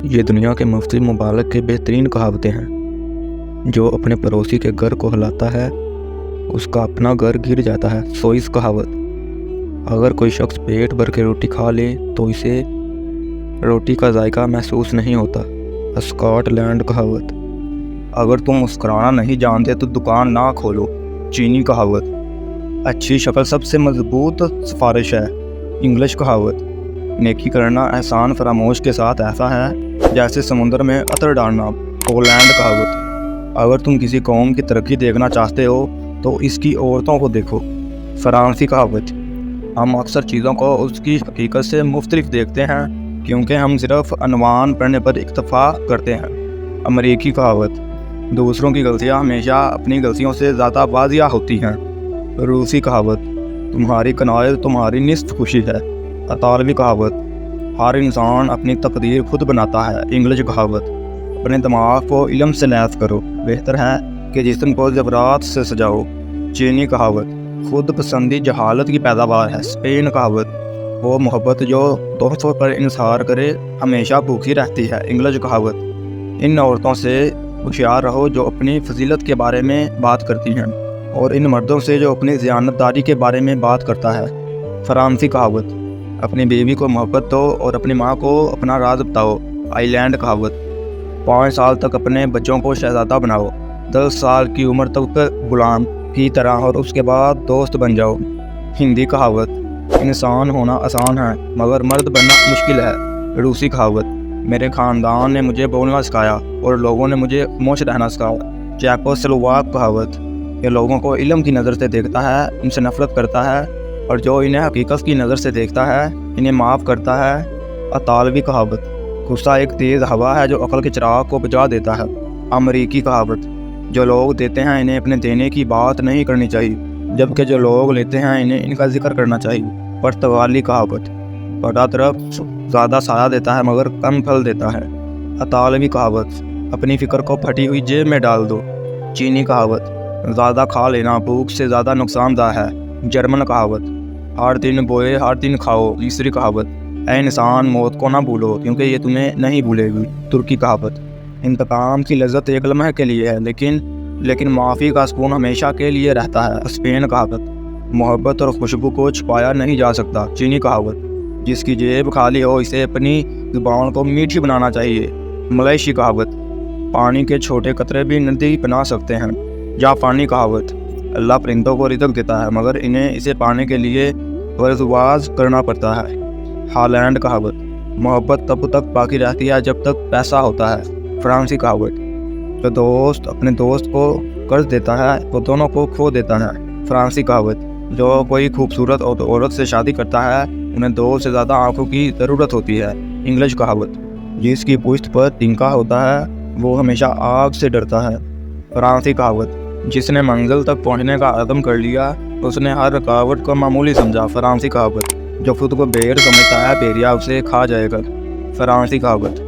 یہ دنیا کے مختلف ممالک کے بہترین کہاوتیں ہیں۔ جو اپنے پڑوسی کے گھر کو ہلاتا ہے اس کا اپنا گھر گر جاتا ہے، سوئس کہاوت۔ اگر کوئی شخص پیٹ بھر کے روٹی کھا لے تو اسے روٹی کا ذائقہ محسوس نہیں ہوتا، اسکاٹ لینڈ کہاوت۔ اگر تم مسکرانا نہیں جانتے تو دکان نہ کھولو، چینی کہاوت۔ اچھی شکل سب سے مضبوط سفارش ہے، انگلش کہاوت۔ نیکی کرنا احسان فراموش کے ساتھ ایسا ہے جیسے سمندر میں عطر ڈالنا، پولینڈ کہاوت۔ اگر تم کسی قوم کی ترقی دیکھنا چاہتے ہو تو اس کی عورتوں کو دیکھو، فرانسی کہاوت۔ ہم اکثر چیزوں کو اس کی حقیقت سے مختلف دیکھتے ہیں کیونکہ ہم صرف عنوان پڑھنے پر اکتفا کرتے ہیں، امریکی کہاوت۔ دوسروں کی غلطیاں ہمیشہ اپنی غلطیوں سے زیادہ واضح ہوتی ہیں، روسی کہاوت۔ تمہاری کنایت تمہاری نصف خوشی ہے، اطالوی کہاوت۔ ہر انسان اپنی تقدیر خود بناتا ہے، انگلش کہاوت۔ اپنے دماغ کو علم سے لیس کرو، بہتر ہے کہ جسم کو زیورات سے سجاؤ، چینی کہاوت۔ خود پسندی جہالت کی پیداوار ہے، اسپین کہاوت۔ وہ محبت جو تحفوں پر انحصار کرے ہمیشہ بھوکی رہتی ہے، انگلش کہاوت۔ ان عورتوں سے ہوشیار رہو جو اپنی فضیلت کے بارے میں بات کرتی ہیں، اور ان مردوں سے جو اپنی ذیانتداری کے بارے میں بات کرتا ہے، فرانسی کہاوت۔ اپنی بیوی کو محبت دو اور اپنی ماں کو اپنا راز بتاؤ، آئی لینڈ کہاوت۔ 5 سال تک اپنے بچوں کو شہزادہ بناؤ، 10 سال کی عمر تک غلام کی طرح، اور اس کے بعد دوست بن جاؤ، ہندی کہاوت۔ انسان ہونا آسان ہے مگر مرد بننا مشکل ہے، روسی کہاوت۔ میرے خاندان نے مجھے بولنا سکھایا اور لوگوں نے مجھے خاموش رہنا سکھایا، چیکوسلوواک کہاوت۔ یہ لوگوں کو علم کی نظر سے دیکھتا ہے، ان سے نفرت کرتا ہے، اور جو انہیں حقیقت کی نظر سے دیکھتا ہے انہیں معاف کرتا ہے، اطالوی کہاوت۔ غصہ ایک تیز ہوا ہے جو عقل کے چراغ کو بجھا دیتا ہے، امریکی کہاوت۔ جو لوگ دیتے ہیں انہیں اپنے دینے کی بات نہیں کرنی چاہیے، جبکہ جو لوگ لیتے ہیں انہیں ان کا ذکر کرنا چاہیے، پرتگالی کہاوت۔ بڑا درخت زیادہ سایہ دیتا ہے مگر کم پھل دیتا ہے، اطالوی کہاوت۔ اپنی فکر کو پھٹی ہوئی جیب میں ڈال دو، چینی کہاوت۔ زیادہ کھا لینا بھوک سے زیادہ نقصان دہ ہے، جرمن کہاوت۔ ہر دن بوئے ہر دن کھاؤ، مصری کہاوت۔ اے انسان موت کو نہ بھولو کیونکہ یہ تمہیں نہیں بھولے گی، ترکی کہاوت۔ انتقام کی لذت ایک لمحے کے لیے ہے لیکن معافی کا سکون ہمیشہ کے لیے رہتا ہے، اسپین کہاوت۔ محبت اور خوشبو کو چھپایا نہیں جا سکتا، چینی کہاوت۔ جس کی جیب خالی ہو اسے اپنی زبان کو میٹھی بنانا چاہیے، ملائشی کہاوت۔ پانی کے چھوٹے قطرے بھی ندی بنا سکتے ہیں، جاپانی کہاوت۔ اللہ پرندوں کو رزق دیتا ہے مگر انہیں اسے پانے کے لیے ورزواز کرنا پڑتا ہے، ہالینڈ کہاوت۔ محبت تب تک باقی رہتی ہے جب تک پیسہ ہوتا ہے، فرانسی کہاوت۔ جو دوست اپنے دوست کو قرض دیتا ہے وہ دونوں کو کھو دیتا ہے، فرانسی کہاوت۔ جو کوئی خوبصورت عورت سے شادی کرتا ہے انہیں 2 سے زیادہ آنکھوں کی ضرورت ہوتی ہے، انگلش کہاوت۔ جس کی پشت پر تنکا ہوتا ہے وہ ہمیشہ آگ سے ڈرتا ہے، فرانسی کہاوت۔ جس نے منزل تک پہنچنے کا عزم کر لیا اس نے ہر رکاوٹ کو معمولی سمجھا، فرانسی کہاوت۔ جو خود کو بیر سمجھتا ہے بھیڑیا اسے کھا جائے گا، فرانسی کہاوت۔